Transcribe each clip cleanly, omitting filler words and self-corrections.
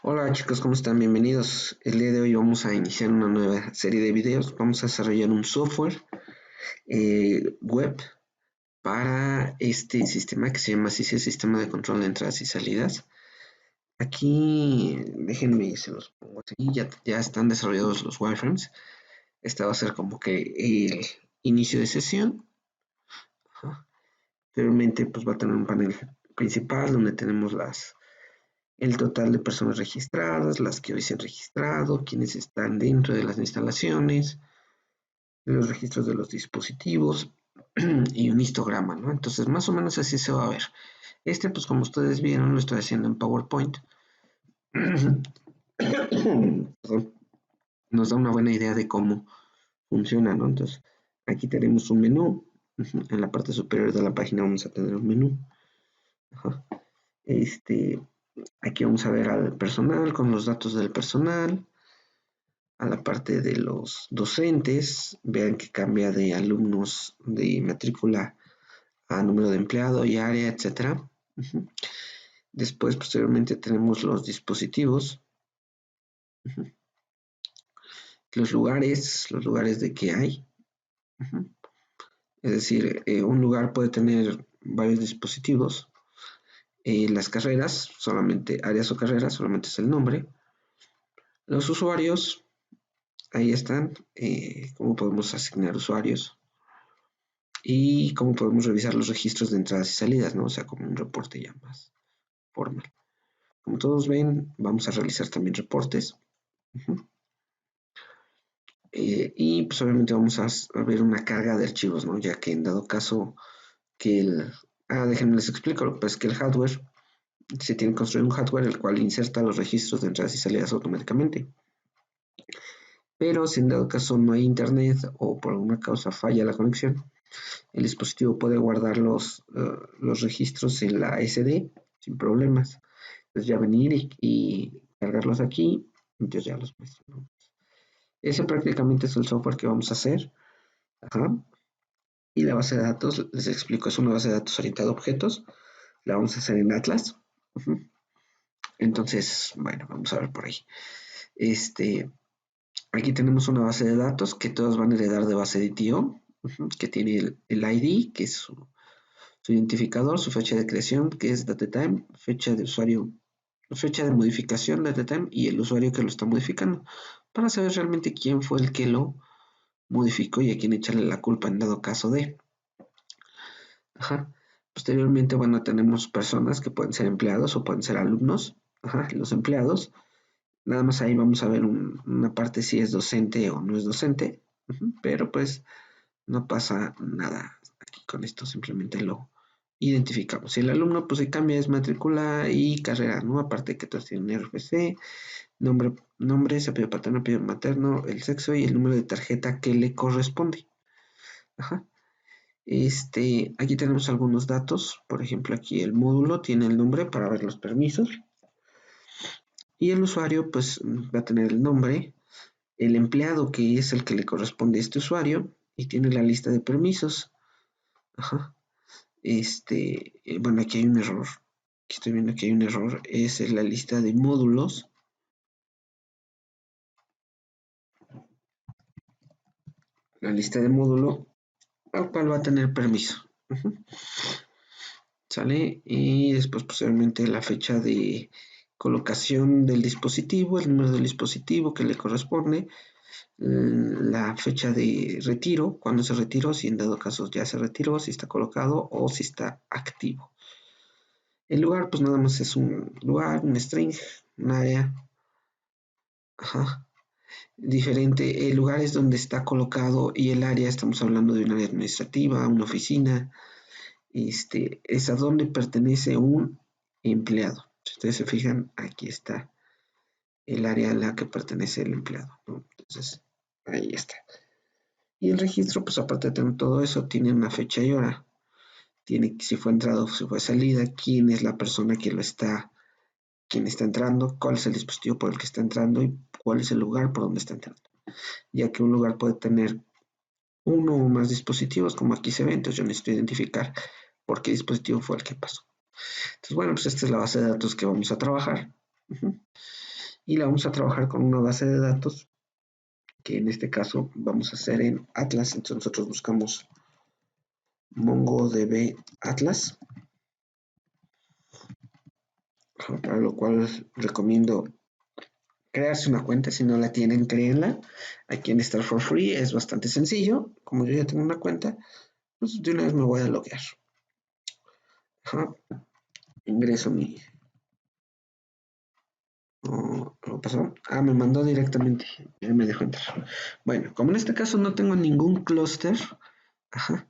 Hola chicos, ¿cómo están? Bienvenidos. El día de hoy vamos a iniciar una nueva serie de videos. Vamos a desarrollar un software web para este sistema que se llama SISE, Sistema de Control de Entradas y Salidas. Aquí, déjenme, se los pongo así, ya están desarrollados los wireframes. Esta va a ser como que el inicio de sesión. Ajá. Posteriormente, pues va a tener un panel principal donde tenemos el total de personas registradas, las que hoy se han registrado, quienes están dentro de las instalaciones, los registros de los dispositivos y un histograma, ¿no? Entonces, más o menos así se va a ver. Pues como ustedes vieron, lo estoy haciendo en PowerPoint. Nos da una buena idea de cómo funciona, ¿no? Entonces, aquí tenemos un menú. En la parte superior de la página vamos a tener un menú. Ajá. Aquí vamos a ver al personal con los datos del personal. A la parte de los docentes, vean que cambia de alumnos de matrícula a número de empleado y área, etcétera. Después, posteriormente, tenemos los dispositivos, los lugares de que hay. Es decir, un lugar puede tener varios dispositivos. Las carreras, solamente áreas o carreras, solamente es el nombre. Los usuarios, ahí están, cómo podemos asignar usuarios y cómo podemos revisar los registros de entradas y salidas, ¿no? O sea, como un reporte ya más formal. Como todos ven, vamos a realizar también reportes. Y pues obviamente vamos a ver una carga de archivos, ¿no? Ya que en dado caso que déjenme les explico, pues que el hardware, se tiene que construir un hardware el cual inserta los registros de entradas y salidas automáticamente. Pero si en dado caso no hay internet o por alguna causa falla la conexión, el dispositivo puede guardar los registros en la SD sin problemas. Entonces ya venir y cargarlos aquí, entonces ya los muestro, ¿no? Ese prácticamente es el software que vamos a hacer. Ajá. Y la base de datos, les explico, es una base de datos orientada a objetos. La vamos a hacer en Atlas. Entonces, bueno, vamos a ver por ahí. Este, Aquí tenemos una base de datos que todas van a heredar de base de TIO, que tiene el ID, que es su identificador, su fecha de creación, que es datetime, fecha de usuario, fecha de modificación datetime y el usuario que lo está modificando, para saber realmente quién fue el que lo modificó y a quién echarle la culpa en dado caso de. Ajá. Posteriormente, bueno, tenemos personas que pueden ser empleados o pueden ser alumnos. Ajá, los empleados. Nada más ahí vamos a ver una parte si es docente o no es docente. Pero pues no pasa nada aquí con esto, simplemente lo identificamos. Si el alumno pues se cambia es matrícula y carrera, ¿no? Aparte que todos tienen RFC, nombre, apellido paterno, apellido materno, el sexo y el número de tarjeta que le corresponde. Ajá. Aquí tenemos algunos datos, por ejemplo aquí el módulo tiene el nombre para ver los permisos y el usuario pues va a tener el nombre, el empleado que es el que le corresponde a este usuario y tiene la lista de permisos. Ajá. Bueno, aquí hay un error, aquí estoy viendo que hay un error, es en la lista de módulos, la lista de módulo al cual va a tener permiso. ¿Sale? Y después posteriormente la fecha de colocación del dispositivo, el número del dispositivo que le corresponde, la fecha de retiro, cuando se retiró, si en dado caso ya se retiró, si está colocado o si está activo. El lugar, pues nada más es un lugar, un string, un área. Ajá. Diferente, el lugar es donde está colocado y el área, estamos hablando de un área administrativa, una oficina, es a donde pertenece un empleado. Si ustedes se fijan, aquí está el área a la que pertenece el empleado, ¿no? Entonces, ahí está. Y el registro, pues aparte de tener todo eso, tiene una fecha y hora. Tiene si fue entrada o si fue salida, quién es la persona que quién está entrando, cuál es el dispositivo por el que está entrando y cuál es el lugar por donde está entrando. Ya que un lugar puede tener uno o más dispositivos, como aquí se ve, entonces yo necesito identificar por qué dispositivo fue el que pasó. Entonces, bueno, pues esta es la base de datos que vamos a trabajar. y la vamos a trabajar con una base de datos que en este caso vamos a hacer en Atlas. Entonces nosotros buscamos MongoDB Atlas, para lo cual recomiendo crearse una cuenta. Si no la tienen, créenla. Aquí en Start for Free es bastante sencillo. Como yo ya tengo una cuenta, pues de una vez me voy a loguear. Ajá. Ingreso mi... ¿Lo pasó? Ah, me mandó directamente. Ya me dejó entrar. Bueno, como en este caso no tengo ningún clúster, ajá,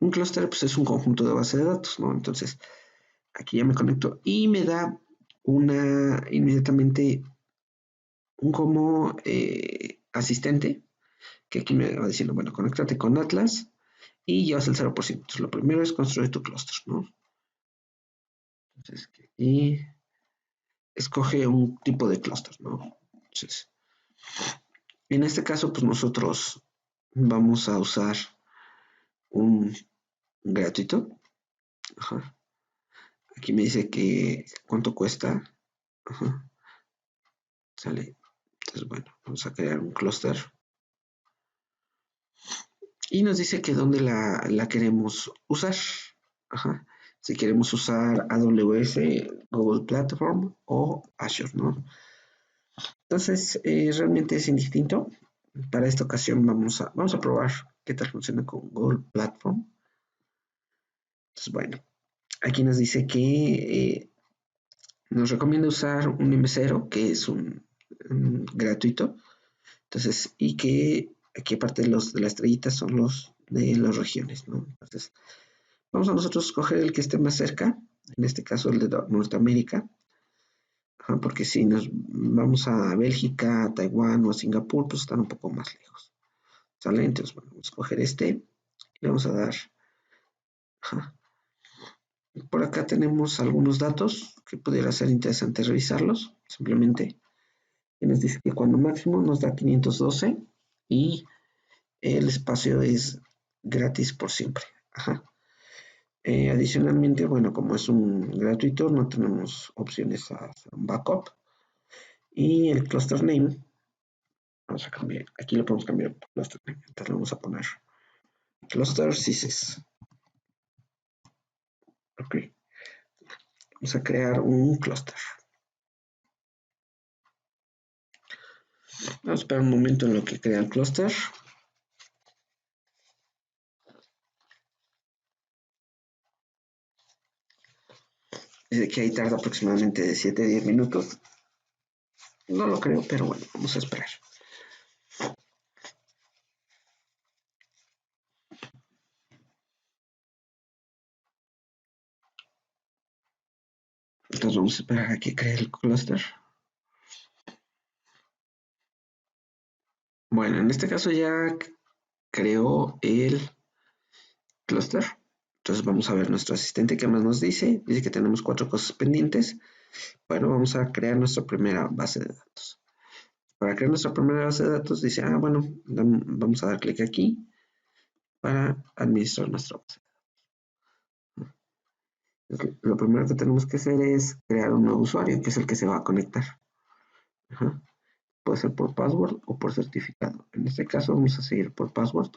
un clúster pues es un conjunto de base de datos, ¿no? Entonces, aquí ya me conecto y me da inmediatamente un como asistente, que aquí me va diciendo, bueno, conéctate con Atlas y llevas el 0%. Entonces, lo primero es construir tu clúster, ¿no? Entonces, y escoge un tipo de clúster, ¿no? Entonces, en este caso, pues nosotros vamos a usar un gratuito. Ajá. Aquí me dice que cuánto cuesta. Ajá. Sale. Entonces, bueno, vamos a crear un clúster. Y nos dice que dónde la queremos usar. Ajá. Si queremos usar AWS, Google Platform o Azure, ¿no? Entonces, realmente es indistinto. Para esta ocasión vamos a probar qué tal funciona con Google Platform. Entonces, bueno, aquí nos dice que nos recomienda usar un M0, que es un gratuito. Entonces, y que aquí aparte de la estrellita son los de las regiones, ¿no? Entonces, vamos a nosotros escoger el que esté más cerca, en este caso el de Norteamérica, porque si nos vamos a Bélgica, a Taiwán o a Singapur, pues están un poco más lejos. ¿Sale? Entonces, bueno, vamos a escoger este y le vamos a dar. Ajá. Por acá tenemos algunos datos que pudiera ser interesante revisarlos. Simplemente nos dice que cuando máximo nos da 512 y el espacio es gratis por siempre. Ajá. Adicionalmente, bueno, como es un gratuito, no tenemos opciones a hacer un backup. Y el cluster name, vamos a cambiar, aquí lo podemos cambiar por cluster name. Entonces le vamos a poner cluster syses. Ok. Vamos a crear un cluster. Vamos a esperar un momento en lo que crea el cluster. Dice que ahí tarda aproximadamente de 7 a 10 minutos. No lo creo, pero bueno, vamos a esperar. Entonces vamos a esperar a que cree el cluster. Bueno, en este caso ya creó el cluster. Entonces vamos a ver nuestro asistente que más nos dice. Dice que tenemos 4 cosas pendientes. Bueno, vamos a crear nuestra primera base de datos. Para crear nuestra primera base de datos dice, bueno, vamos a dar clic aquí para administrar nuestra base. Lo primero que tenemos que hacer es crear un nuevo usuario, que es el que se va a conectar. Ajá. Puede ser por password o por certificado. En este caso vamos a seguir por password.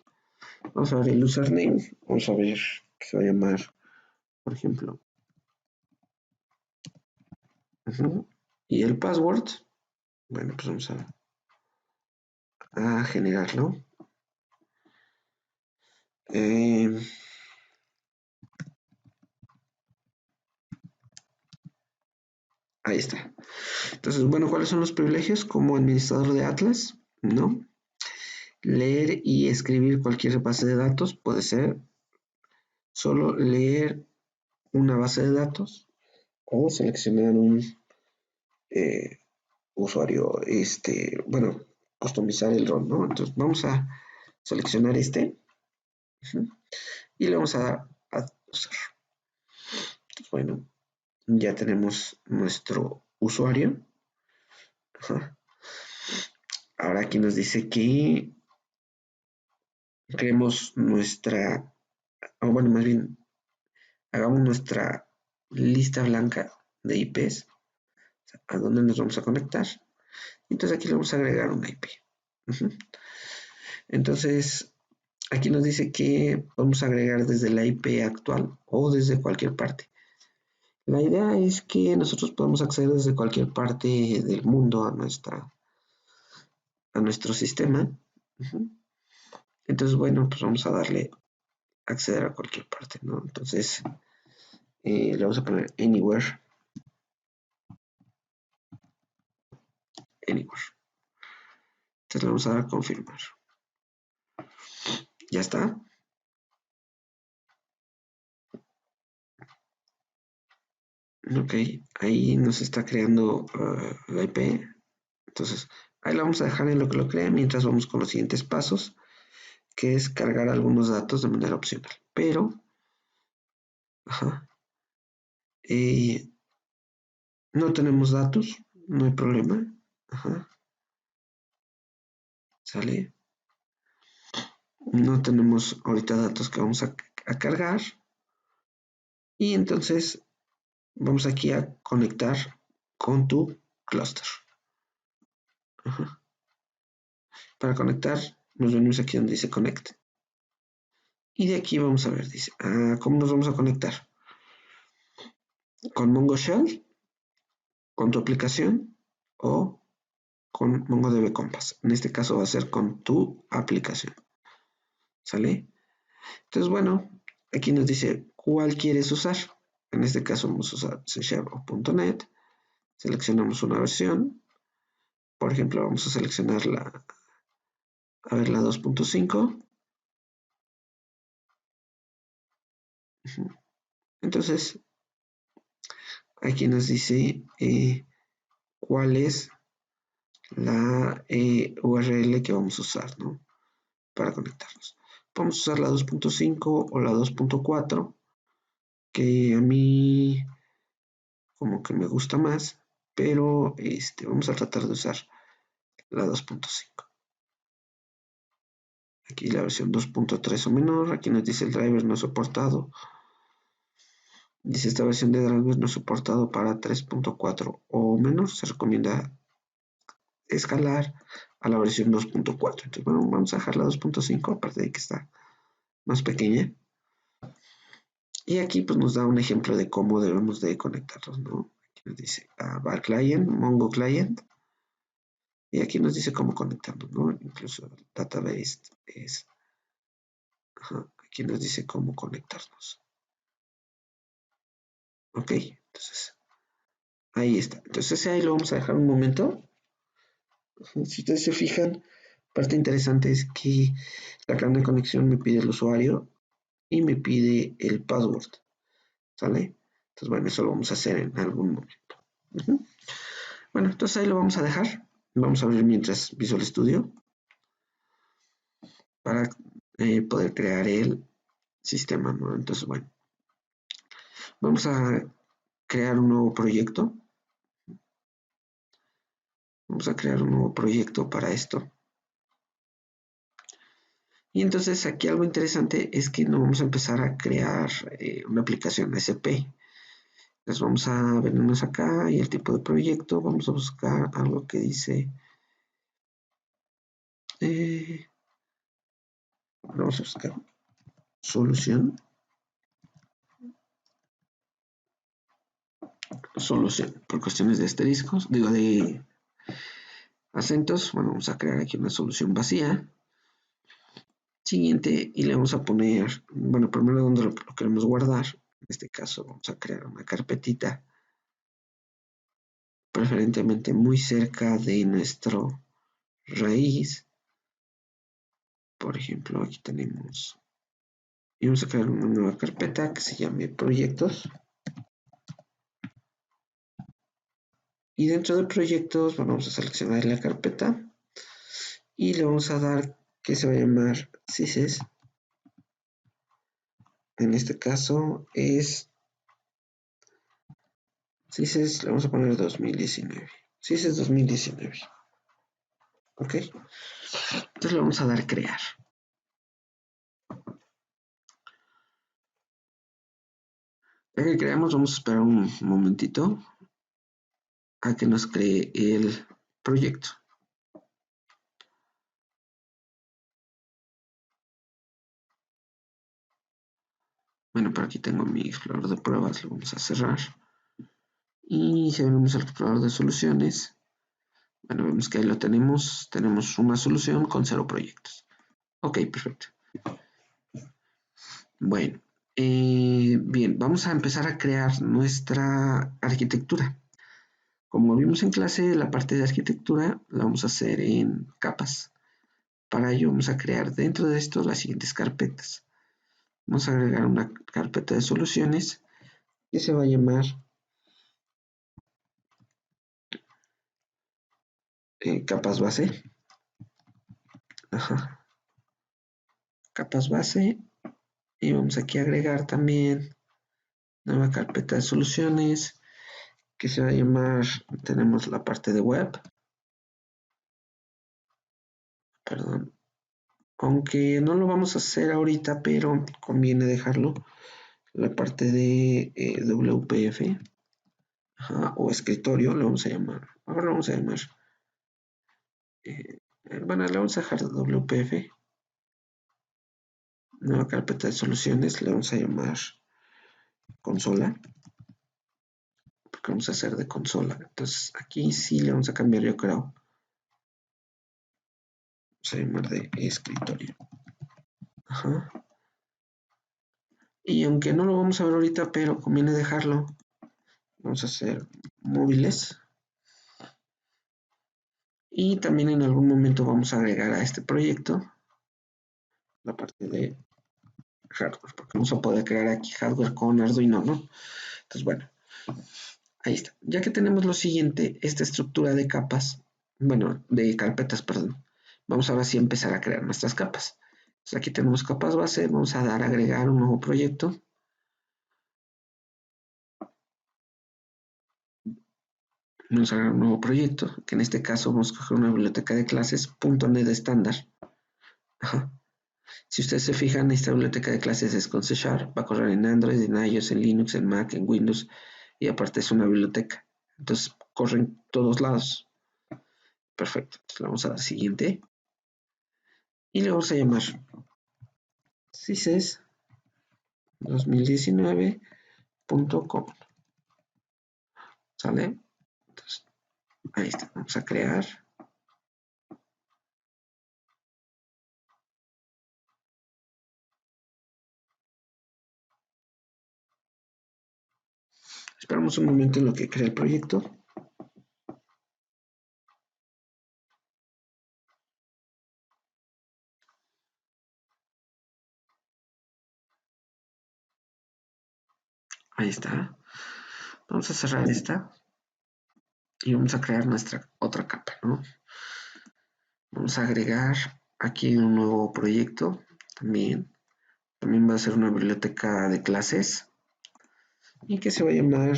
Vamos a ver el username. Vamos a ver que se va a llamar, por ejemplo. Y el password, bueno, pues vamos a generarlo. Ahí está. Entonces, bueno, ¿cuáles son los privilegios como administrador de Atlas? ¿No? Leer y escribir cualquier base de datos puede ser solo leer una base de datos o seleccionar un eh, usuario, bueno, customizar el rol, ¿no? Entonces vamos a seleccionar y le vamos a dar a usar. Entonces, bueno, ya tenemos nuestro usuario. Ajá. Ahora aquí nos dice que creemos o bueno, más bien, hagamos nuestra lista blanca de IPs, a dónde nos vamos a conectar. Entonces aquí le vamos a agregar una IP. Entonces, aquí nos dice que vamos a agregar desde la IP actual o desde cualquier parte. La idea es que nosotros podemos acceder desde cualquier parte del mundo a nuestro sistema. Entonces, bueno, pues vamos a darle acceder a cualquier parte, ¿no? Entonces, le vamos a poner anywhere. Anywhere. Entonces le vamos a dar a confirmar. Ya está. Ok, ahí nos está creando la IP. Entonces, ahí la vamos a dejar en lo que lo crea mientras vamos con los siguientes pasos, que es cargar algunos datos de manera opcional. Pero, ajá, no tenemos datos, no hay problema. Ajá, sale. No tenemos ahorita datos que vamos a cargar. Y entonces vamos aquí a conectar con tu clúster. Ajá. Para conectar, nos venimos aquí donde dice Connect. Y de aquí vamos a ver, dice, ¿cómo nos vamos a conectar? ¿Con Mongo Shell? ¿Con tu aplicación? ¿O con MongoDB Compass? En este caso va a ser con tu aplicación. ¿Sale? Entonces, bueno, aquí nos dice cuál quieres usar. En este caso vamos a usar C# o .NET. Seleccionamos una versión. Por ejemplo, vamos a seleccionar la 2.5. Entonces, aquí nos dice cuál es la URL que vamos a usar, ¿no? Para conectarnos. Vamos a usar la 2.5 o la 2.4, que a mí como que me gusta más, pero vamos a tratar de usar la 2.5. Aquí la versión 2.3 o menor, aquí nos dice el driver no soportado. Dice esta versión de driver no soportado para 3.4 o menor, se recomienda escalar a la versión 2.4. Entonces, bueno, vamos a dejar la 2.5, aparte de que está más pequeña. Y aquí pues nos da un ejemplo de cómo debemos de conectarlos, ¿no? Aquí nos dice var client, mongo client, y aquí nos dice cómo conectarnos, ¿no? Incluso el database es, aquí nos dice cómo conectarnos. Ok, entonces ahí está. Entonces ahí lo vamos a dejar un momento. Si ustedes se fijan, parte interesante es que la cadena de conexión me pide el usuario y me pide el password, ¿sale? Entonces, bueno, eso lo vamos a hacer en algún momento. Bueno, entonces ahí lo vamos a dejar. Vamos a abrir mientras Visual Studio para poder crear el sistema, ¿no? Entonces, bueno, vamos a crear un nuevo proyecto. Vamos a crear un nuevo proyecto para esto. Y entonces aquí algo interesante es que no vamos a empezar a crear una aplicación SP. Entonces vamos a venirnos acá y el tipo de proyecto. Vamos a buscar algo que dice... vamos a buscar solución. Solución. Por cuestiones de asteriscos, digo de acentos. Bueno, vamos a crear aquí una solución vacía. Siguiente, y le vamos a poner, bueno, primero donde lo queremos guardar. En este caso vamos a crear una carpetita, preferentemente muy cerca de nuestro raíz. Por ejemplo, aquí tenemos, y vamos a crear una nueva carpeta que se llame proyectos. Y dentro de proyectos, bueno, vamos a seleccionar la carpeta y le vamos a dar que se va a llamar CISES. En este caso es CISES, le vamos a poner 2019. CISES 2019. Ok. Entonces le vamos a dar crear. Ya que creamos, vamos a esperar un momentito a que nos cree el proyecto. Bueno, por aquí tengo mi explorador de pruebas, lo vamos a cerrar. Y si abrimos el explorador de soluciones, bueno, vemos que ahí lo tenemos. Tenemos una solución con 0 proyectos. Ok, perfecto. Bueno, bien, vamos a empezar a crear nuestra arquitectura. Como vimos en clase, la parte de arquitectura la vamos a hacer en capas. Para ello vamos a crear dentro de esto las siguientes carpetas. Vamos a agregar una carpeta de soluciones que se va a llamar capas base. Ajá, capas base. Y vamos aquí a agregar también nueva carpeta de soluciones que se va a llamar, tenemos la parte de web, perdón, aunque no lo vamos a hacer ahorita, pero conviene dejarlo, la parte de WPF, ajá, o escritorio, lo vamos a llamar, ahora lo vamos a llamar, bueno, le vamos a dejar WPF, nueva carpeta de soluciones, le vamos a llamar consola, porque vamos a hacer de consola, entonces aquí sí le vamos a cambiar, yo creo, vamos a llamar de escritorio. Ajá. Y aunque no lo vamos a ver ahorita, pero conviene dejarlo, vamos a hacer móviles. Y también en algún momento vamos a agregar a este proyecto la parte de hardware, porque vamos a poder crear aquí hardware con Arduino, ¿no? Entonces, bueno, ahí está. Ya que tenemos lo siguiente, esta estructura de capas, bueno, de carpetas, perdón, vamos ahora sí a empezar a crear nuestras capas. Entonces, aquí tenemos capas base, vamos a dar a agregar un nuevo proyecto. Vamos a agregar un nuevo proyecto, que en este caso vamos a coger una biblioteca de clases .NET estándar. Ajá. Si ustedes se fijan, esta biblioteca de clases es con C Sharp, va a correr en Android, en iOS, en Linux, en Mac, en Windows, y aparte es una biblioteca. Entonces corre en todos lados. Perfecto. Entonces le vamos a dar siguiente. Y le vamos a llamar CISES 2019.com. ¿Sale? Entonces, ahí está. Vamos a crear. Esperamos un momento en lo que crea el proyecto. Ahí está. Vamos a cerrar esta. Y vamos a crear nuestra otra capa, ¿no? Vamos a agregar aquí un nuevo proyecto también. También va a ser una biblioteca de clases y que se va a llamar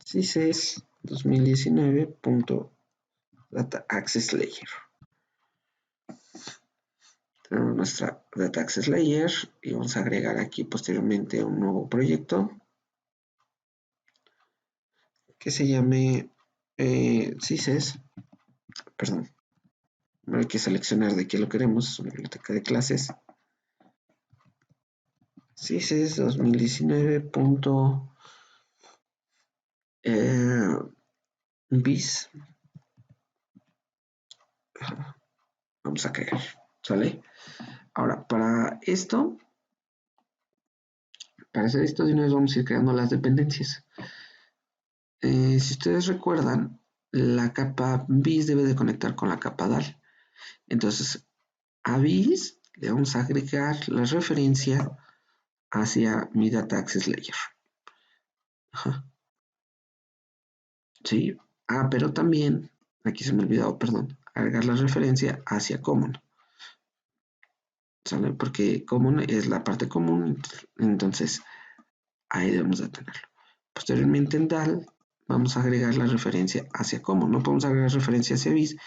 CISES 2019.Data Access Layer. Tenemos nuestra Data Access Layer y vamos a agregar aquí posteriormente un nuevo proyecto que se llame CISES, perdón, hay que seleccionar de qué lo queremos, es una biblioteca de clases. CISES 2019.bis. Vamos a crear, ¿sale? Ahora, para hacer esto de una vez vamos a ir creando las dependencias. Si ustedes recuerdan, la capa bis debe de conectar con la capa DAL. Entonces, a bis le vamos a agregar la referencia hacia mi Data Access Layer. Ajá. Sí. Pero también, aquí se me ha olvidado, perdón, agregar la referencia hacia Common. ¿Sale? Porque Common es la parte común, entonces ahí debemos de tenerlo. Posteriormente en DAL vamos a agregar la referencia hacia Common. No podemos agregar referencia hacia bis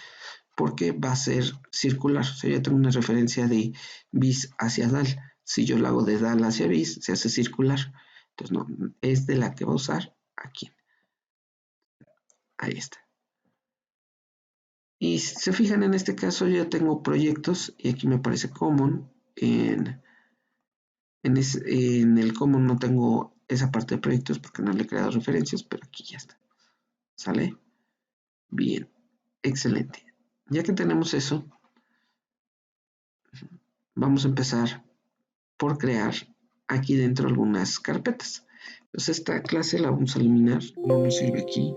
porque va a ser circular. O sea, yo tengo una referencia de bis hacia DAL. Si yo la hago de DAL hacia bis, se hace circular. Entonces, no, es de la que va a usar aquí. Ahí está. Y si se fijan, en este caso yo ya tengo proyectos y aquí me aparece common. En el common no tengo esa parte de proyectos porque no le he creado referencias, pero aquí ya está. ¿Sale? Bien, excelente. Ya que tenemos eso, vamos a empezar por crear aquí dentro algunas carpetas. Entonces esta clase la vamos a eliminar, no nos sirve aquí.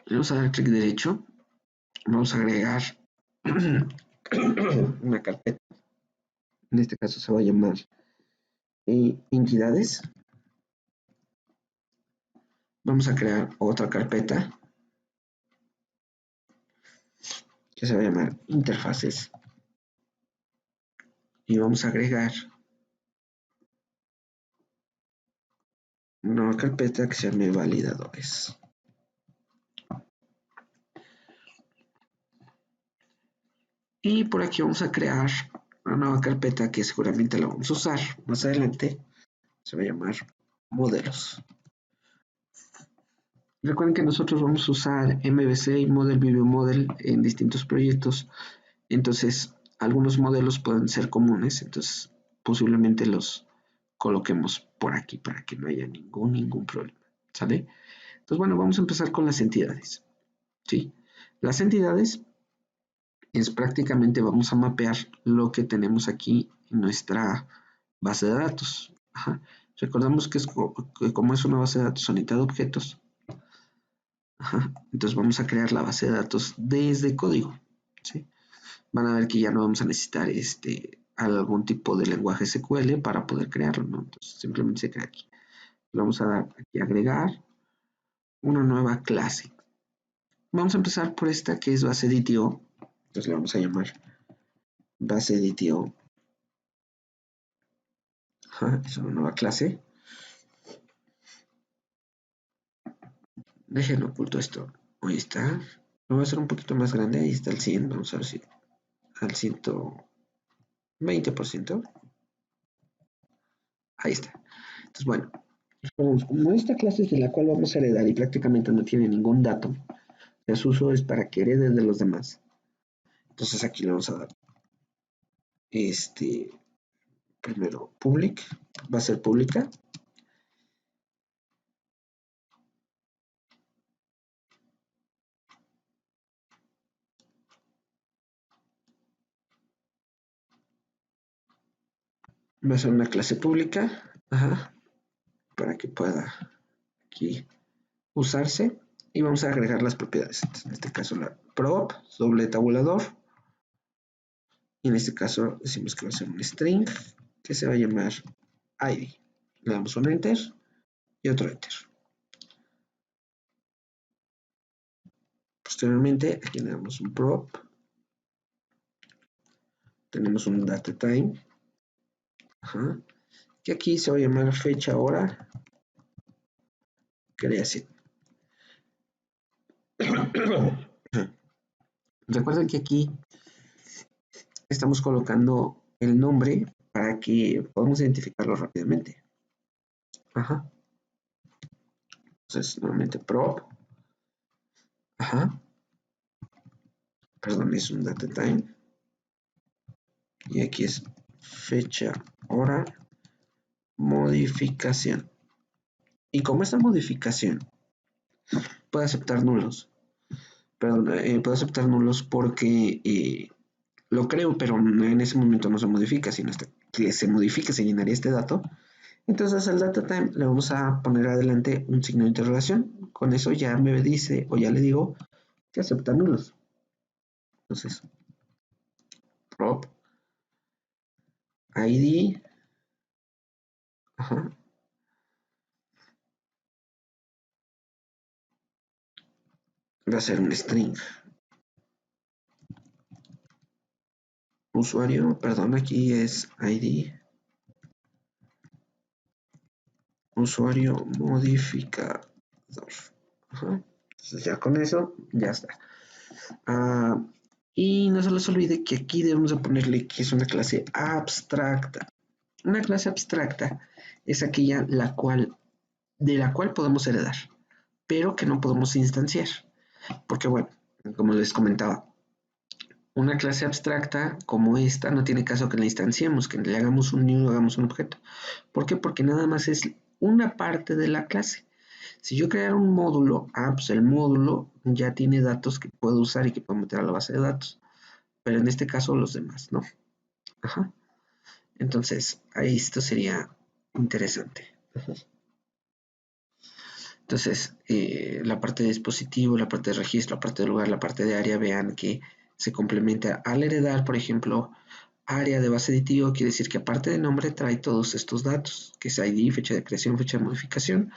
Le vamos a dar clic derecho, vamos a agregar una carpeta. En este caso se va a llamar entidades. Vamos a crear otra carpeta que se va a llamar interfaces. Y vamos a agregar una nueva carpeta que se llame validadores. Y por aquí vamos a crear una nueva carpeta que seguramente la vamos a usar más adelante. Se va a llamar modelos. Recuerden que nosotros vamos a usar MVC y Model View Model en distintos proyectos. Entonces, algunos modelos pueden ser comunes. Entonces, posiblemente los coloquemos por aquí para que no haya ningún problema. ¿Sale? Entonces, bueno, vamos a empezar con las entidades. ¿Sí? Las entidades es prácticamente vamos a mapear lo que tenemos aquí en nuestra base de datos. Ajá. Recordamos que, como es una base de datos unidad de objetos, ajá, entonces vamos a crear la base de datos desde código. ¿Sí? Van a ver que ya no vamos a necesitar algún tipo de lenguaje SQL para poder crearlo, ¿no? Entonces simplemente se crea aquí. Le vamos a dar aquí agregar una nueva clase. Vamos a empezar por esta que es base DTO. Entonces le vamos a llamar base DTO. Ajá, es una nueva clase. Déjenlo oculto esto. Ahí está. Lo voy a hacer un poquito más grande. Ahí está el 100. Vamos a ver si al 120%. Ahí está. Entonces, bueno. Como esta clase es de la cual vamos a heredar y prácticamente no tiene ningún dato, su uso es para que herede de los demás. Entonces aquí le vamos a dar primero public, va a ser pública. Va a ser una clase pública, ajá, para que pueda aquí usarse y vamos a agregar las propiedades. Entonces, en este caso la prop, doble tabulador, y en este caso decimos que va a ser un string que se va a llamar id. Le damos un enter y otro enter. Posteriormente aquí le damos un prop, tenemos un datetime, ajá, que aquí se va a llamar fecha hora creación. Recuerden que aquí estamos colocando el nombre para que podamos identificarlo rápidamente. Ajá. Entonces, nuevamente prop. Ajá. Perdón, es un datetime. Y aquí es fecha, hora, modificación. Y como esta modificación puede aceptar nulos, perdón, puede aceptar nulos porque lo creo, pero en ese momento no se modifica, sino hasta que se modifique se llenaría este dato. Entonces al datatime le vamos a poner adelante un signo de interrogación. Con eso ya me dice o ya le digo que acepta nulos. Entonces, prop id, ajá, va a ser un string. Usuario, perdón, aquí es id. Usuario modificador. Ajá. Entonces ya con eso ya está. Y no se les olvide que aquí debemos de ponerle que es una clase abstracta. Una clase abstracta es aquella de la cual podemos heredar, pero que no podemos instanciar. Porque bueno, como les comentaba, una clase abstracta como esta no tiene caso que la instanciemos, que le hagamos un new, hagamos un objeto. ¿Por qué? Porque nada más es una parte de la clase. Si yo creara un módulo, pues el módulo ya tiene datos que puedo usar y que puedo meter a la base de datos. Pero en este caso los demás no. Ajá. Entonces, ahí esto sería interesante. Entonces, la parte de dispositivo, la parte de registro, la parte de lugar, la parte de área, vean que se complementa al heredar, por ejemplo, área de base aditivo, quiere decir que aparte de nombre trae todos estos datos, que es ID, fecha de creación, fecha de modificación,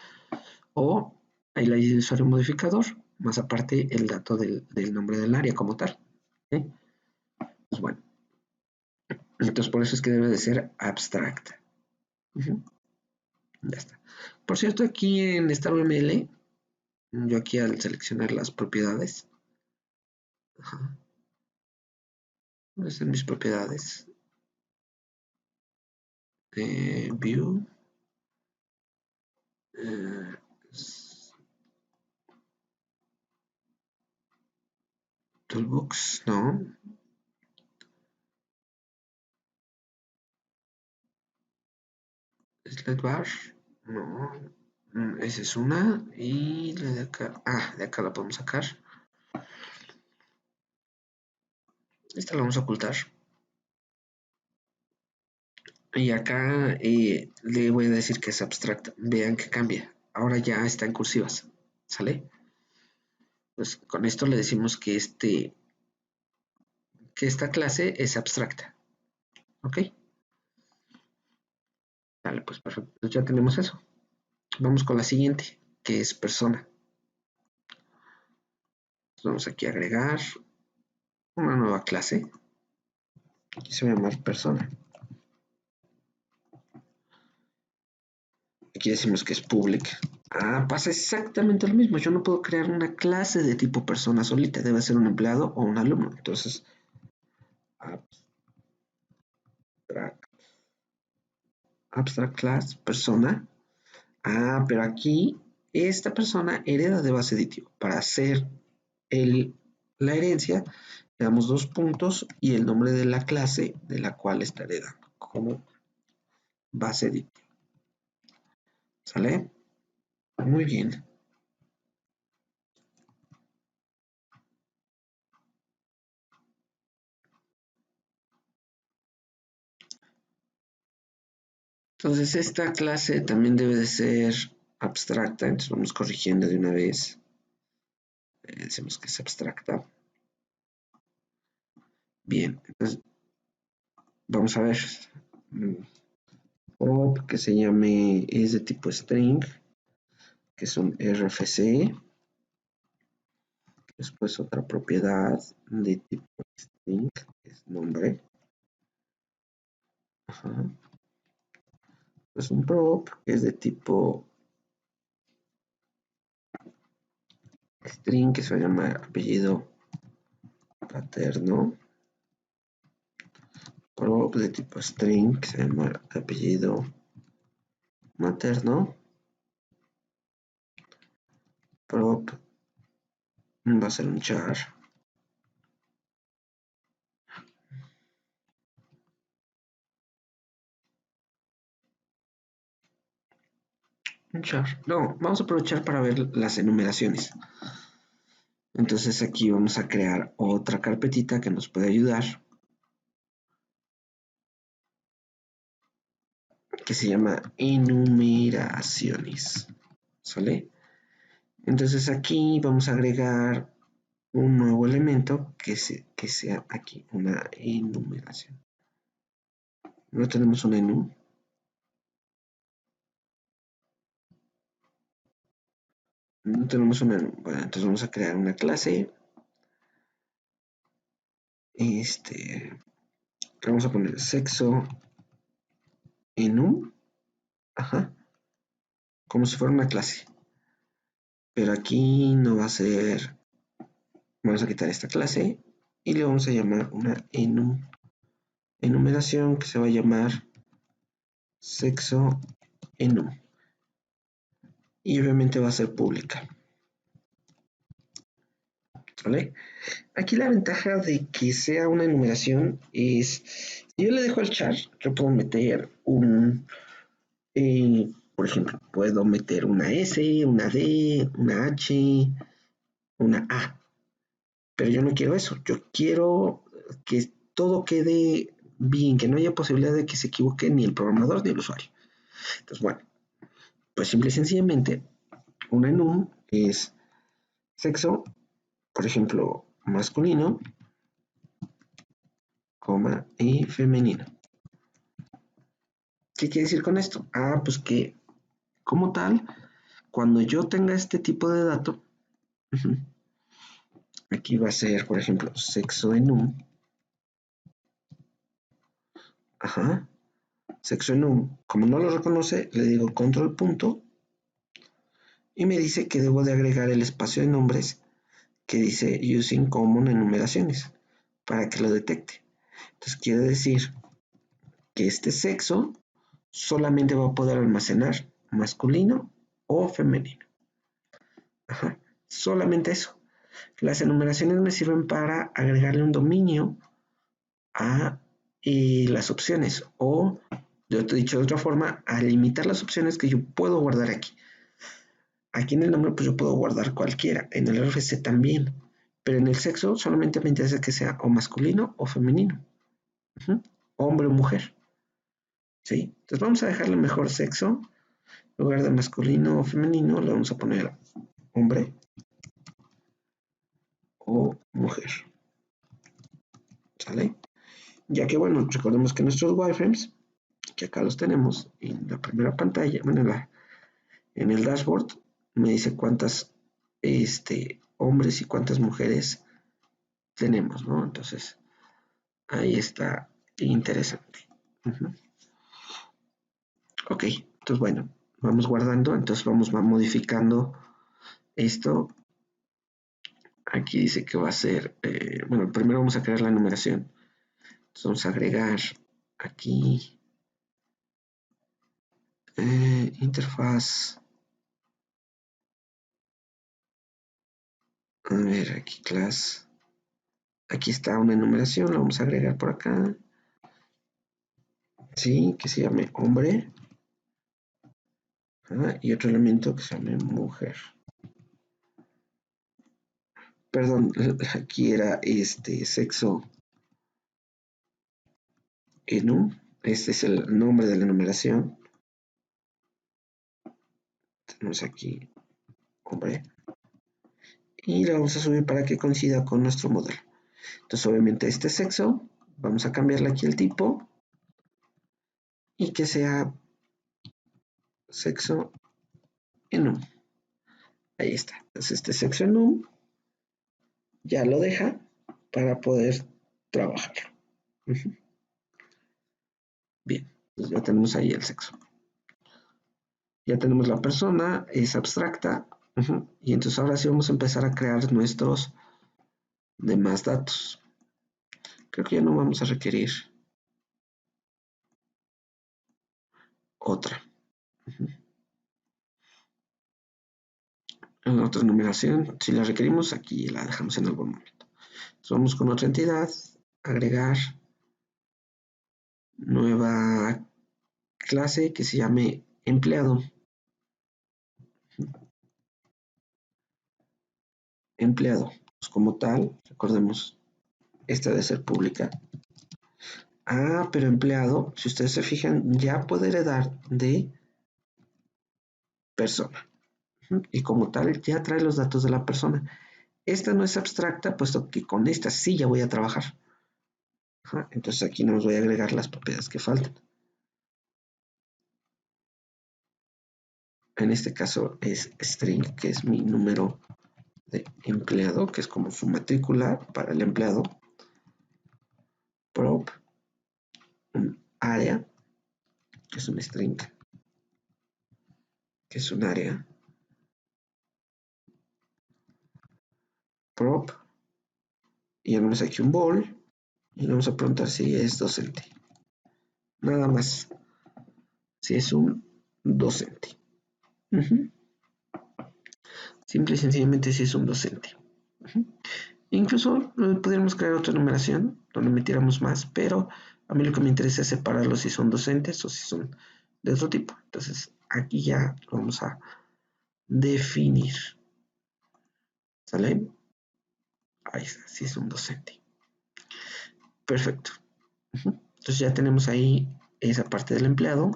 o el ID de usuario modificador, más aparte el dato del nombre del área como tal. ¿Sí? Pues bueno, entonces por eso es que debe de ser abstracta. Uh-huh. Ya está. Por cierto, aquí en StarML, yo aquí al seleccionar las propiedades, ajá, ¿dónde están mis propiedades? View, eh, Toolbox, no, Slide bar, no, esa es una, y la de acá, de acá la podemos sacar, esta la vamos a ocultar, y acá le voy a decir que es abstracta, vean que cambia, ahora ya está en cursivas, ¿sale? Pues con esto le decimos que que esta clase es abstracta, ¿ok? Vale, pues perfecto, pues ya tenemos eso. Vamos con la siguiente, que es persona. Vamos aquí a agregar una nueva clase, que se va a llamar persona. Aquí decimos que es public. Pasa exactamente lo mismo. Yo no puedo crear una clase de tipo persona solita. Debe ser un empleado o un alumno. Entonces, abstract, abstract class, persona. Pero aquí esta persona hereda de base aditivo. Para hacer la herencia, le damos dos puntos y el nombre de la clase de la cual está heredando como base aditivo. ¿Sale? Muy bien. Entonces esta clase también debe de ser abstracta, entonces vamos corrigiendo de una vez. Decimos que es abstracta. Bien, entonces vamos a ver. Prop que se llame, es de tipo string, que es un RFC. Después otra propiedad de tipo string, que es nombre. Ajá. Pues un prop que es de tipo string, que se va a llamar apellido paterno. Prop de tipo string, que se llama apellido materno. Prop va a ser un char. Un char. No, vamos a aprovechar para ver las enumeraciones. Entonces aquí vamos a crear otra carpetita que nos puede ayudar, que se llama enumeraciones. ¿Sale? Entonces aquí vamos a agregar un nuevo elemento que sea aquí una enumeración. No tenemos un enum. No tenemos un enum. Bueno, entonces vamos a crear una clase. Vamos a poner sexo enum. Ajá. Como si fuera una clase. Pero aquí no va a ser. Vamos a quitar esta clase y le vamos a llamar una enumeración que se va a llamar sexo enum. Y obviamente va a ser pública. ¿vale? Aquí la ventaja de que sea una enumeración es, si yo le dejo el char, yo puedo meter por ejemplo, puedo meter una S, una D, una H, una A, pero yo no quiero eso, yo quiero que todo quede bien, que no haya posibilidad de que se equivoque ni el programador ni el usuario. Entonces, bueno, pues simple y sencillamente, una enum es sexo, por ejemplo, masculino, coma, y femenino. ¿Qué quiere decir con esto? Ah, pues que como tal, cuando yo tenga este tipo de dato, aquí va a ser, por ejemplo, sexo enum, ajá, sexo enum, como no lo reconoce, le digo control punto y me dice que debo de agregar el espacio de nombres que dice using common enumeraciones para que lo detecte. Entonces quiere decir que este sexo solamente va a poder almacenar masculino o femenino. Ajá, solamente eso. Las enumeraciones me sirven para agregarle un dominio a las opciones o, yo te he dicho de otra forma, a limitar las opciones que yo puedo guardar aquí. Aquí en el nombre pues yo puedo guardar cualquiera, en el RFC también, pero en el sexo solamente me interesa que sea o masculino o femenino, uh-huh, hombre o mujer. ¿Sí? Entonces vamos a dejarle mejor sexo, en lugar de masculino o femenino, le vamos a poner hombre o mujer. ¿Sale? Ya que bueno, recordemos que nuestros wireframes, que acá los tenemos en la primera pantalla, bueno, en el dashboard, me dice cuántas hombres y cuántas mujeres tenemos, ¿no? Entonces, ahí está interesante. Uh-huh. Ok, entonces bueno, vamos guardando, entonces vamos modificando esto. Aquí dice que va a ser, bueno, primero vamos a crear la numeración. Entonces vamos a agregar aquí interfaz. A ver, aquí class. Aquí está una enumeración, la vamos a agregar por acá. Sí, que se llame hombre. Y otro elemento que se llame mujer. Perdón, aquí era sexo enum. Este es el nombre de la enumeración. Tenemos aquí hombre. Y lo vamos a subir para que coincida con nuestro modelo. Entonces, obviamente, este sexo, vamos a cambiarle aquí el tipo y que sea sexo enum. Ahí está. Entonces, este sexo enum ya lo deja para poder trabajarlo. Uh-huh. Bien, pues ya tenemos ahí el sexo. Ya tenemos la persona, es abstracta. Uh-huh. Y entonces ahora sí vamos a empezar a crear nuestros demás datos. Creo que ya no vamos a requerir otra. Uh-huh. En otra numeración, si la requerimos, aquí la dejamos en algún momento. Entonces vamos con otra entidad, agregar nueva clase que se llame empleado. Empleado, pues como tal, recordemos, esta debe ser pública. Ah, pero empleado, si ustedes se fijan, ya puede heredar de persona. Y como tal, ya trae los datos de la persona. Esta no es abstracta, puesto que con esta sí ya voy a trabajar. Ajá, entonces aquí nos voy a agregar las propiedades que faltan. En este caso es string, que es mi número de empleado, que es como su matrícula para el empleado. Prop, un área, que es un string, que es un área. Prop, y llamamos aquí un ball, y vamos a preguntar si es docente. Nada más, si es un docente. Uh-huh. Simple y sencillamente si es un docente. Incluso podríamos crear otra numeración donde metiéramos más, pero a mí lo que me interesa es separarlos si son docentes o si son de otro tipo. Entonces aquí ya lo vamos a definir. ¿Sale? Ahí está, si es un docente. Perfecto. Entonces ya tenemos ahí esa parte del empleado.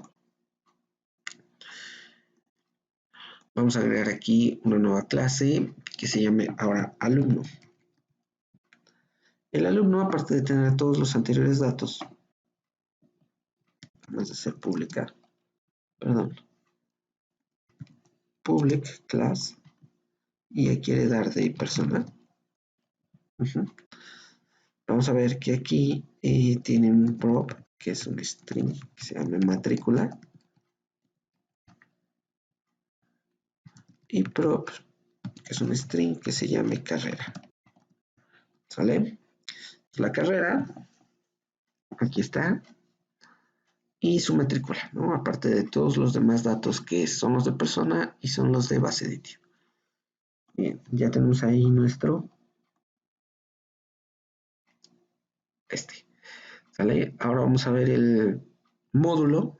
Vamos a agregar aquí una nueva clase que se llame ahora alumno. El alumno, aparte de tener todos los anteriores datos, vamos a hacer publicar, perdón, public class, y aquí heredar de persona. Vamos a ver que aquí tiene un prop que es un string que se llama matrícula y prop que es un string que se llame carrera. ¿Sale? La carrera, aquí está, y su matrícula, ¿no? Aparte de todos los demás datos que son los de persona y son los de base de tío. Bien, ya tenemos ahí nuestro ¿sale? Ahora vamos a ver el módulo.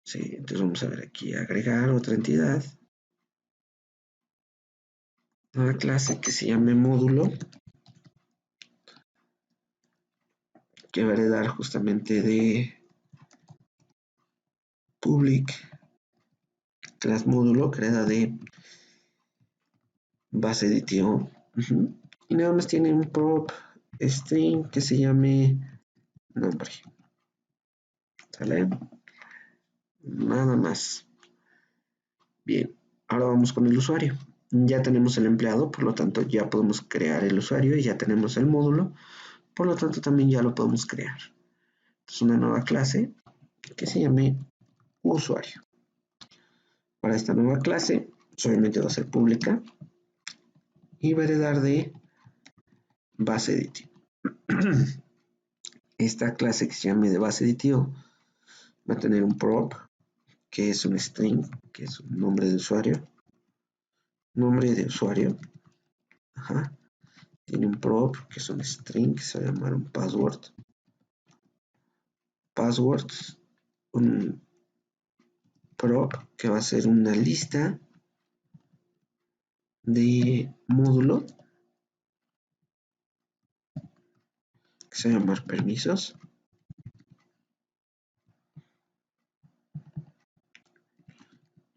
Sí, entonces vamos a ver aquí agregar otra entidad, una clase que se llame módulo, que va a heredar justamente de public class módulo, que hereda de base de tío. Y nada más tiene un prop string que se llame nombre. ¿Sale? Nada más. Bien, ahora vamos con el usuario. Ya tenemos el empleado, por lo tanto ya podemos crear el usuario y ya tenemos el módulo, por lo tanto también ya lo podemos crear. Es una nueva clase que se llame usuario. Para esta nueva clase, solamente va a ser pública y va a heredar de base de tío. Esta clase que se llame de base de tío va a tener un prop que es un string, que es un nombre de usuario. Nombre de usuario. Ajá. Tiene un prop que es un string que se va a llamar un password. Passwords. Un prop que va a ser una lista de módulo que se va a llamar permisos.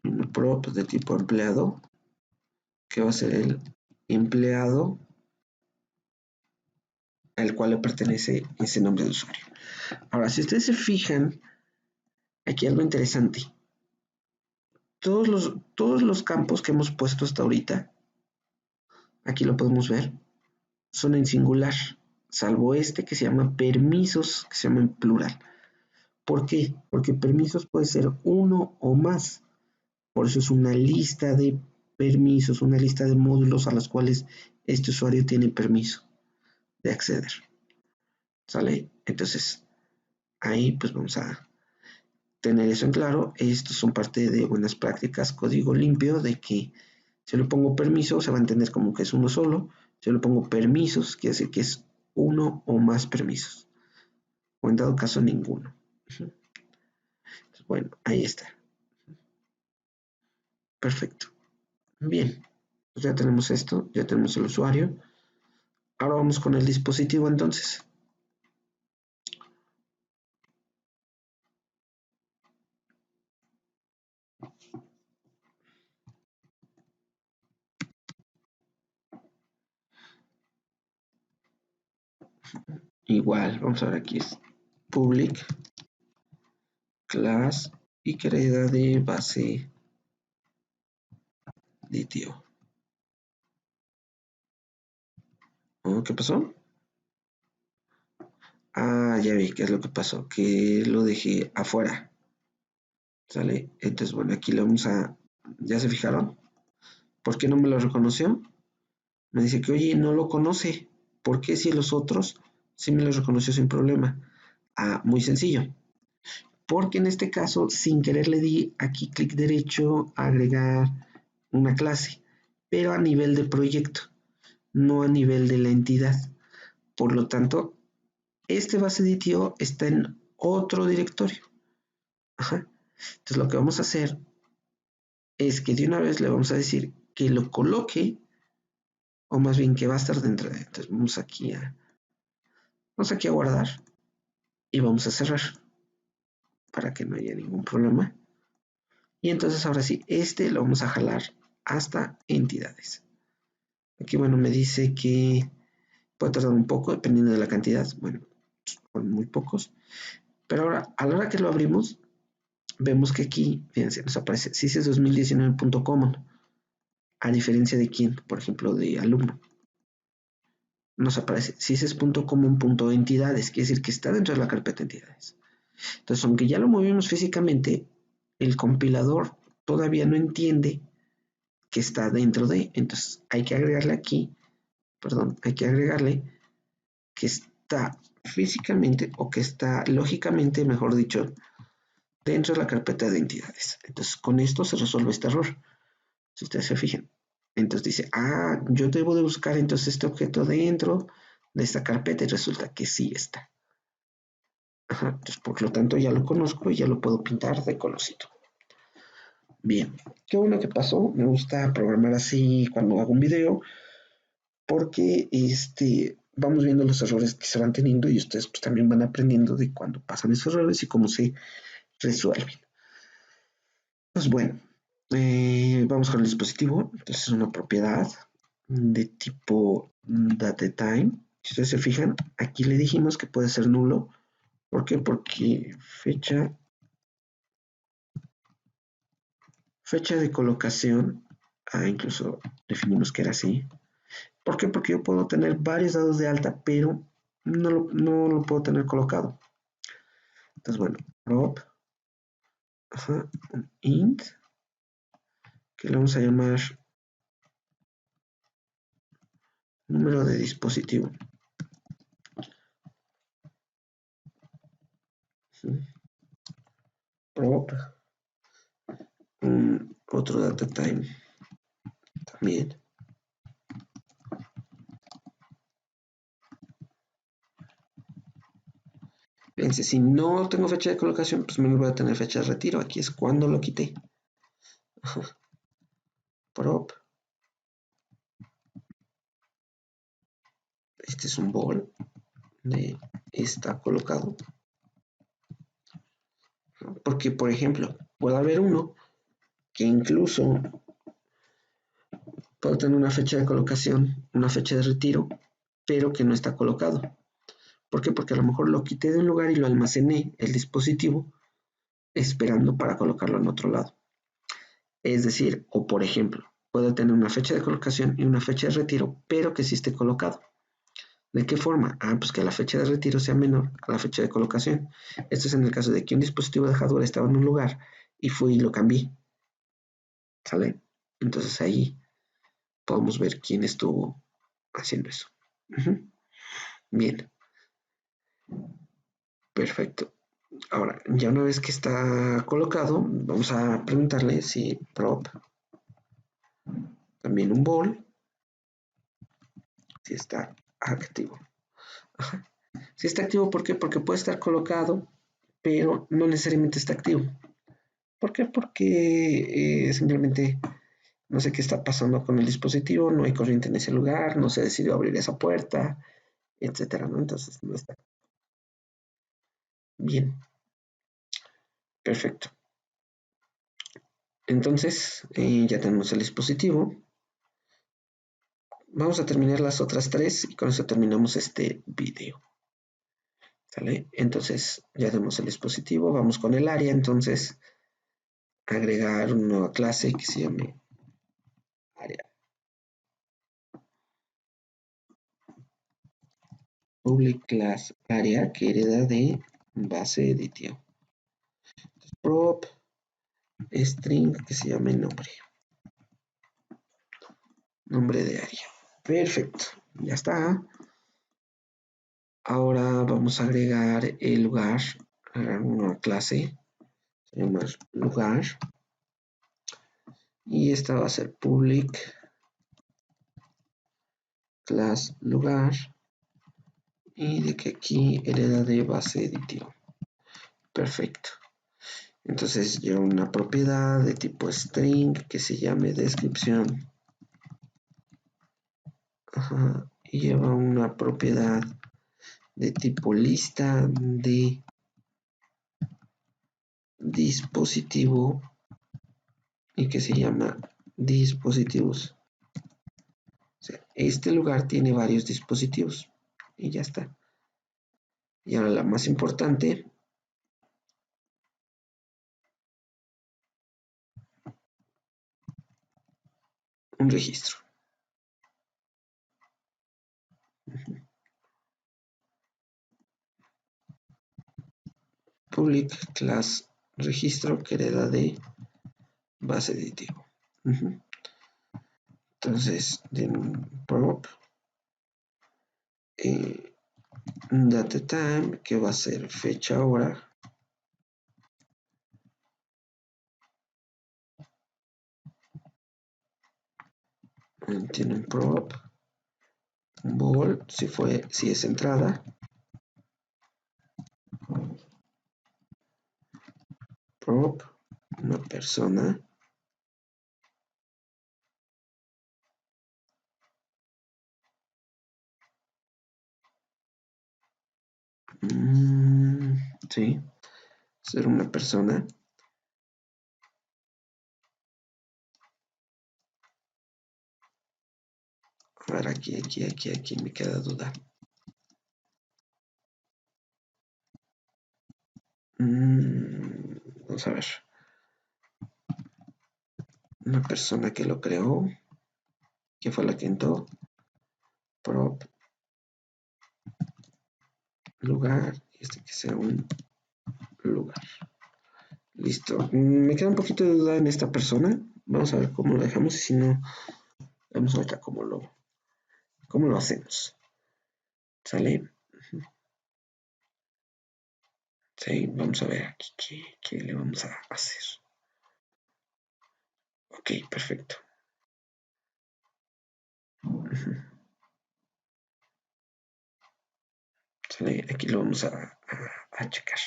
Un prop de tipo empleado que va a ser el empleado al cual le pertenece ese nombre de usuario. Ahora, si ustedes se fijan, aquí algo interesante. Todos los campos que hemos puesto hasta ahorita, aquí lo podemos ver, son en singular, salvo este que se llama permisos, que se llama en plural. ¿Por qué? Porque permisos puede ser uno o más. Por eso es una lista de permisos, una lista de módulos a los cuales este usuario tiene permiso de acceder. ¿Sale? Entonces, ahí pues vamos a tener eso en claro. Estos son parte de buenas prácticas, código limpio, de que si le pongo permiso se va a entender como que es uno solo. Si le pongo permisos, quiere decir que es uno o más permisos. O en dado caso ninguno. Bueno, ahí está. Perfecto. Bien. Pues ya tenemos esto, ya tenemos el usuario. Ahora vamos con el dispositivo entonces. Igual, vamos a ver aquí es public class y que hereda de base de tío. ¿Oh, qué pasó? Ah, ya vi qué es lo que pasó, que lo dejé afuera. ¿Sale? Entonces, bueno, aquí le vamos a... ¿Ya se fijaron? ¿Por qué no me lo reconoció? Me dice que, oye, no lo conoce. ¿Por qué si los otros sí me lo reconoció sin problema? Ah, muy sencillo. Porque en este caso, sin querer le di aquí clic derecho, agregar una clase. pero a nivel de proyecto, no a nivel de la entidad. Por lo tanto, este base de ITO está en otro directorio. Ajá. Entonces lo que vamos a hacer es que de una vez le vamos a decir que lo coloque, o más bien que va a estar dentro de. Entonces vamos aquí a guardar y vamos a cerrar para que no haya ningún problema. Y entonces ahora sí, este lo vamos a jalar hasta entidades. Aquí, bueno, me dice que puede tardar un poco dependiendo de la cantidad. Bueno, son muy pocos. Pero ahora, a la hora que lo abrimos, vemos que aquí, fíjense, nos aparece CISES 2019.common. A diferencia de quién, por ejemplo, de alumno. Nos aparece cises.common.entidades, quiere decir que está dentro de la carpeta entidades. Entonces, aunque ya lo movimos físicamente, el compilador todavía no entiende que está dentro de. Entonces, hay que agregarle aquí, hay que agregarle que está físicamente o que está lógicamente, mejor dicho, dentro de la carpeta de entidades. Entonces, con esto se resuelve este error. Si ustedes se fijan. Entonces dice, yo debo de buscar entonces este objeto dentro de esta carpeta y resulta que sí está. Ajá, entonces por lo tanto ya lo conozco y ya lo puedo pintar de colorcito. Bien, qué bueno que pasó. Me gusta programar así cuando hago un video porque vamos viendo los errores que se van teniendo y ustedes pues también van aprendiendo de cuando pasan esos errores y cómo se resuelven. Pues bueno, vamos con el dispositivo. Entonces es una propiedad de tipo DateTime. Si ustedes se fijan, aquí le dijimos que puede ser nulo. ¿Por qué? Porque fecha de colocación, incluso definimos que era así. ¿Por qué? Porque yo puedo tener varios dados de alta, pero no lo puedo tener colocado. Entonces, bueno, prop, un int, que le vamos a llamar número de dispositivo. Prop, otro data time también. Fíjense, si no tengo fecha de colocación, pues menos voy a tener fecha de retiro. Aquí es cuando lo quité. Prop. Este es un ball de está colocado. Porque, por ejemplo, puede haber uno que incluso puede tener una fecha de colocación, una fecha de retiro, pero que no está colocado. ¿Por qué? Porque a lo mejor lo quité de un lugar y lo almacené, el dispositivo, esperando para colocarlo en otro lado. Es decir, o por ejemplo, puede tener una fecha de colocación y una fecha de retiro, pero que sí esté colocado. ¿De qué forma? Pues que la fecha de retiro sea menor a la fecha de colocación. Esto es en el caso de que un dispositivo de hardware estaba en un lugar y fui y lo cambié. ¿Sale? Entonces ahí podemos ver quién estuvo haciendo eso. Bien, perfecto. Ahora, ya una vez que está colocado, vamos a preguntarle si prop, también un ball, si está activo. Ajá. Si está activo, ¿por qué? Porque puede estar colocado, pero no necesariamente está activo. ¿Por qué? Porque simplemente no sé qué está pasando con el dispositivo, no hay corriente en ese lugar, no se decidió abrir esa puerta, etcétera, ¿no? Entonces no está. Bien, perfecto. Entonces ya tenemos el dispositivo. Vamos a terminar las otras tres y con eso terminamos este video. ¿Sale? Entonces ya tenemos el dispositivo, vamos con el área, entonces agregar una nueva clase que se llame área. Public class área que hereda de base de tío. Prop string que se llame nombre. Nombre de área. Perfecto. Ya está. Ahora vamos a agregar el lugar. Agregar una clase. Se llama lugar. Y esta va a ser public class lugar y de que aquí hereda de base aditivo. Perfecto. Entonces lleva una propiedad de tipo string que se llame descripción. Ajá. Y lleva una propiedad de tipo lista de dispositivo y que se llama dispositivos. O sea, este lugar tiene varios dispositivos y ya está. Y ahora la más importante, un registro. Public class registro que hereda de base aditivo. Entonces, de prop date time, que va a ser fecha hora. Tiene un prop, un ball, si es entrada. Prop, una persona. Sí, ser una persona. A ver, aquí me queda duda. Vamos a ver. Una persona que lo creó, que fue la que entró. Prop, lugar, y este que sea un lugar. Listo. Me queda un poquito de duda en esta persona. Vamos a ver cómo lo dejamos y si no, vamos ahorita cómo lo hacemos. ¿Sale? Sí, vamos a ver aquí qué le vamos a hacer. Ok, perfecto. ¿Sale? Aquí lo vamos a checar.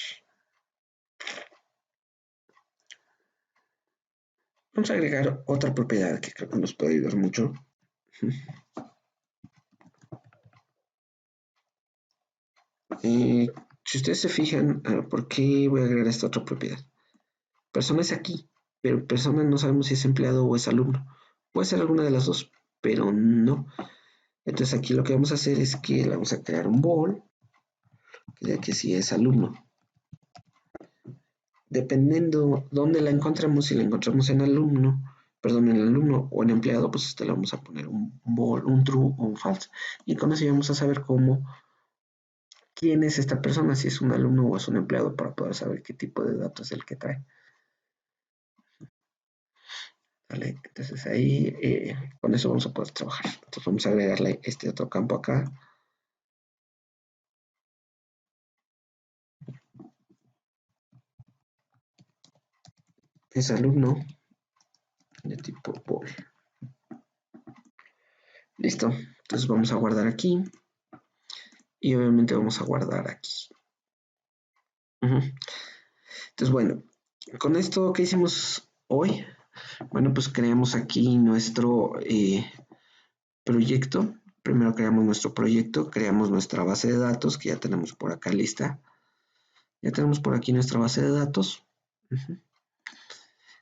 Vamos a agregar otra propiedad que creo que nos puede ayudar mucho. Si ustedes se fijan, ¿por qué voy a agregar esta otra propiedad? Persona es aquí, pero persona no sabemos si es empleado o es alumno. Puede ser alguna de las dos, pero no. Entonces aquí lo que vamos a hacer es que le vamos a crear un ball, que si es alumno. Dependiendo dónde la encontramos, si la encontramos en alumno, perdón, en alumno o en empleado, pues le vamos a poner un ball, un true o un false. Y con eso ya vamos a saber quién es esta persona, si es un alumno o es un empleado, para poder saber qué tipo de datos es el que trae. ¿Vale? Entonces ahí con eso vamos a poder trabajar. Entonces vamos a agregarle este otro campo acá. Es alumno de tipo ball. Listo. Entonces vamos a guardar aquí. Y obviamente vamos a guardar aquí. Entonces, bueno, con esto que hicimos hoy, bueno, pues creamos aquí nuestro proyecto. Primero creamos nuestro proyecto, creamos nuestra base de datos, que ya tenemos por acá lista. Ya tenemos por aquí nuestra base de datos.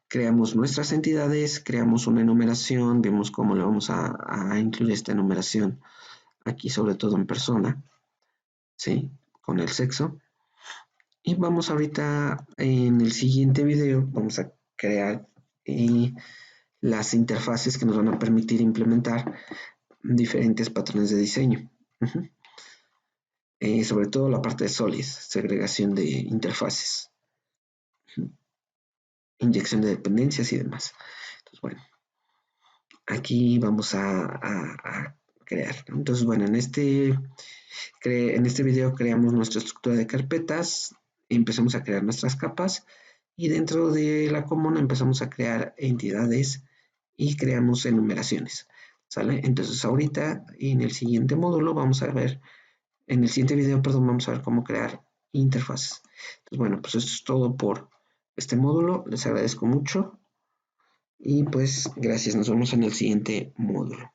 Creamos nuestras entidades, creamos una enumeración, vemos cómo le vamos a incluir esta enumeración aquí, sobre todo en persona, ¿sí? Con el sexo. Y vamos ahorita en el siguiente video, vamos a crear las interfaces que nos van a permitir implementar diferentes patrones de diseño. Sobre todo la parte de SOLID, segregación de interfaces, inyección de dependencias y demás. Entonces, bueno, aquí vamos a crear, ¿no? Entonces, bueno, en este video creamos nuestra estructura de carpetas, empezamos a crear nuestras capas y dentro de la común empezamos a crear entidades y creamos enumeraciones. ¿sale? Entonces ahorita en el siguiente módulo vamos a ver, en el siguiente video, perdón, vamos a ver cómo crear interfaces. Entonces, bueno, pues esto es todo por este módulo. Les agradezco mucho y pues gracias. Nos vemos en el siguiente módulo.